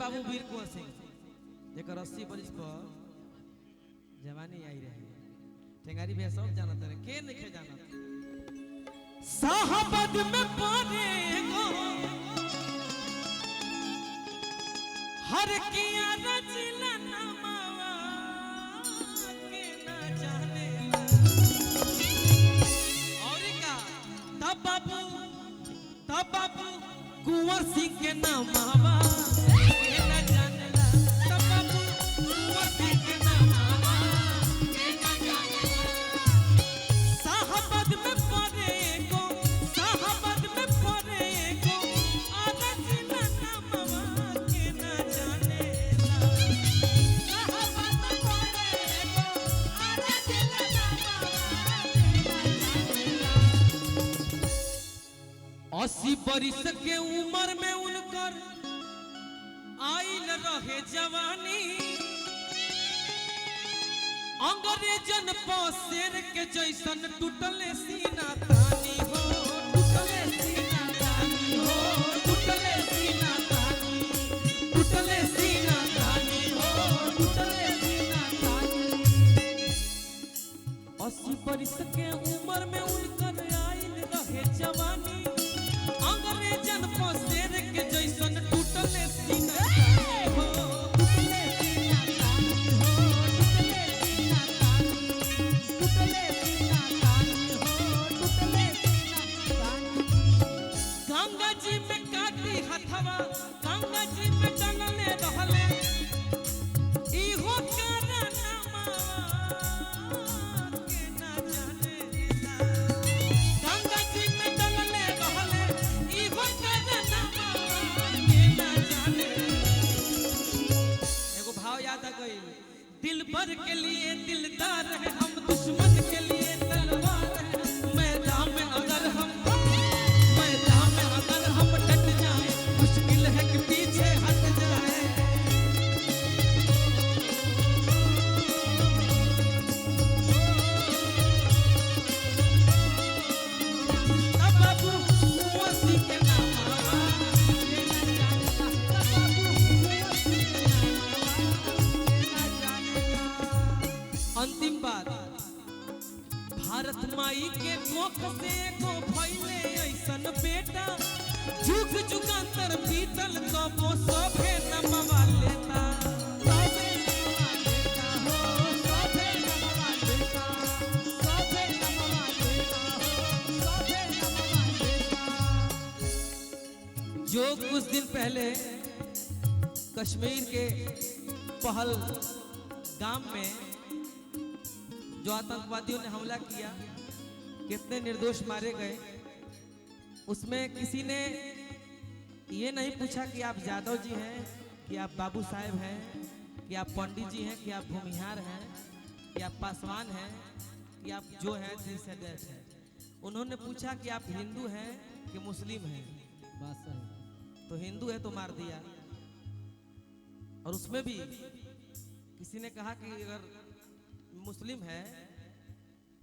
बाबू वीर कुंवर सिंह जेकर 80 बरिस पर जवानी आई रहे ठेंगारी भैया सब जानत रहे के नहीं जानत साहबद में पड़े गो हर किया रचिला नमावा के ना जाने और का तब बाबू कुंवर सिंह के नमावा के ना जानेला तब बाबू कुंवर सिंह के नमावा के ना जानेला साहबद में पड़े गो साहबद में पड़े गो रचिला नमावा के ना जानेला साहबद में पड़े गो रचिला नमावा के ना जानेला 80 बरिस के उम्र में उनकर आइल रहे जवानी अंग्रेजन शेर के जैसन टूटले सीना तानी हो टूटले सीना तानी हो टूटले सीना तानी टूटले सीना तानी हो टूटले सीना तानी 80 बरिस के उम्र में उनकर आइल रहे जवानी अंग्रेजन शेर के जैसन टूटले सीना तानी हो टूटले सीना तानी हो टूटले सीना तानी टूटले सीना तानी हो टूटले सीना तानी गंगा जी में काटी हथवा गंगा जी में डलले रहले इहो कारनामा के ना जानेला गंगा जी में डलले रहले इहो कारनामा के ना जानेला एगो भाव याद आ गई दिल भर के लिए दिलदार है हम दुश्मन के लिए तलवार है मैदान में अगर हम डट जाए मुश्किल है कि पीछे हट जाए तब बाबू कुंवर सिंह के नमावा के ना जानेला तब बाबू कुंवर सिंह के नमावा के ना जानेला अंतिम बात भारत माई के कोख से को भइले ऐसन बेटा जुग जुगांतर बीतल कबो सभे नमवा लेता सभे नमवा लेता हो सभे नमवा लेता सभे नमवा लेता हो सभे नमवा लेता जो कुछ दिन पहले कश्मीर के पहलगाम में जो आतंकवादियों ने हमला किया कितने निर्दोष मारे गए उसमें किसी ने ये नहीं पूछा कि आप यादव जी हैं कि आप बाबू साहेब हैं कि आप पंडित जी हैं कि आप भूमिहार हैं कि आप पासवान हैं कि आप जो हैं जिनसे डेथ है उन्होंने पूछा कि आप हिंदू हैं कि मुस्लिम हैं बात सही तो हिंदू है तो मार दिया और उसमें भी किसी ने कहा कि अगर मुस्लिम है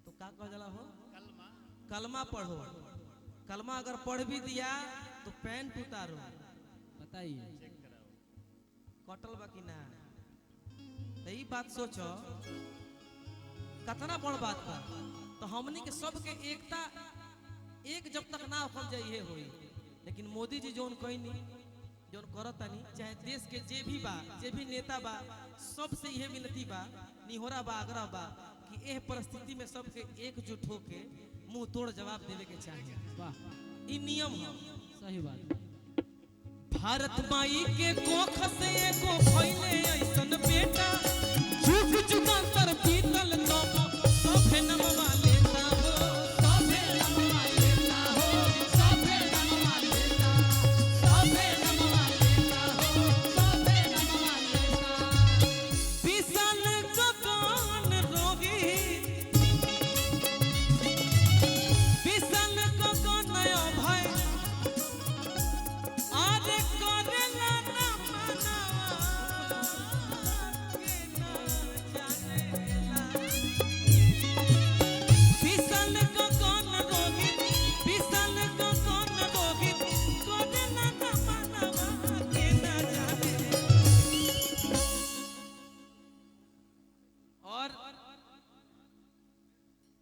तो क्या कहा जाला हो कलमा पढ़ो कलमा अगर पढ़ भी दिया तो पैंट उतारो बताइए कटल बाकी ना तो ये बात सोचो कतना बड़ बात बा तो हमनी के सबके एकता एक जब तक ना हो जाइए होई लेकिन मोदी जी जोन कहनी जोन करतानी चाहे देश के जे भी नेता बा सबसे यह विनती बा निहोरा बा आग्रह बा कि एह परिस्थिति में सबके एकजुट होके मुंह तोड़ जवाब देवे के चाहिए वाह ई नियम है सही बात भारत माई के कोख से एगो भइले ऐसन बेटा जुग जुगांतर बीतल कबो सभे नमवा लेता हो सभे नमवा लेता हो सभे नमवा लेता सभे नमवा लेता हो सभे नमवा लेता विशाल गगन रोगी विशाल गगन भय आरे करेला ना मनावा के ना जानेला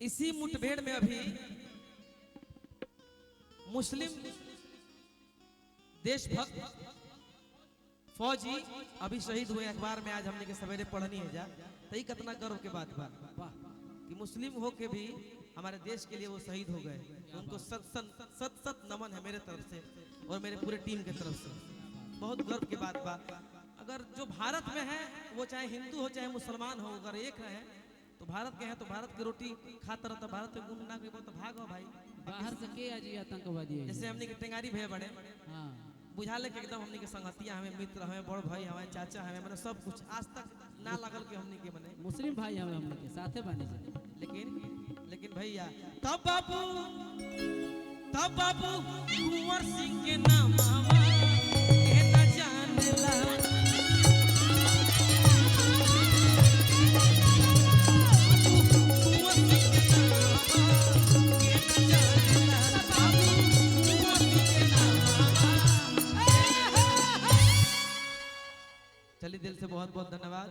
इसी मुठभेड़ में अभी मुस्लिम देशभक्त फौजी अभी शहीद हुए। अखबार में आज हमने के सवेरे पढ़नी है जा, तो ये कितना गर्व के बात बा कि मुस्लिम हो के भी हमारे देश के लिए वो शहीद हो गए। उनको सत नमन है मेरे तरफ से और मेरे पूरे टीम के तरफ से। बहुत गर्व की बात बा। अगर जो भारत में है वो चाहे हिंदू हो चाहे मुसलमान हो, अगर एक रहे तो भारत के हैं तो भारत की रोटी खाता रहता, भारत के गुण ना के तो भागो भाई। बाहर से के आज आतंकवादी है जैसे हमने के टेंगारी भैया बड़े हाँ बुझा ले के एकदम हमने के संगतिया हमें मित्र हमें बड़ भाई हमें चाचा हमें मैंने सब कुछ आज तक ना लगल के हमने के बने मुस्लिम भाई हमें हमने के साथे बने। लेकिन भैया तब बाबू कुंवर सिंह के नाम के न जानला। चलिए दिल से बहुत बहुत धन्यवाद।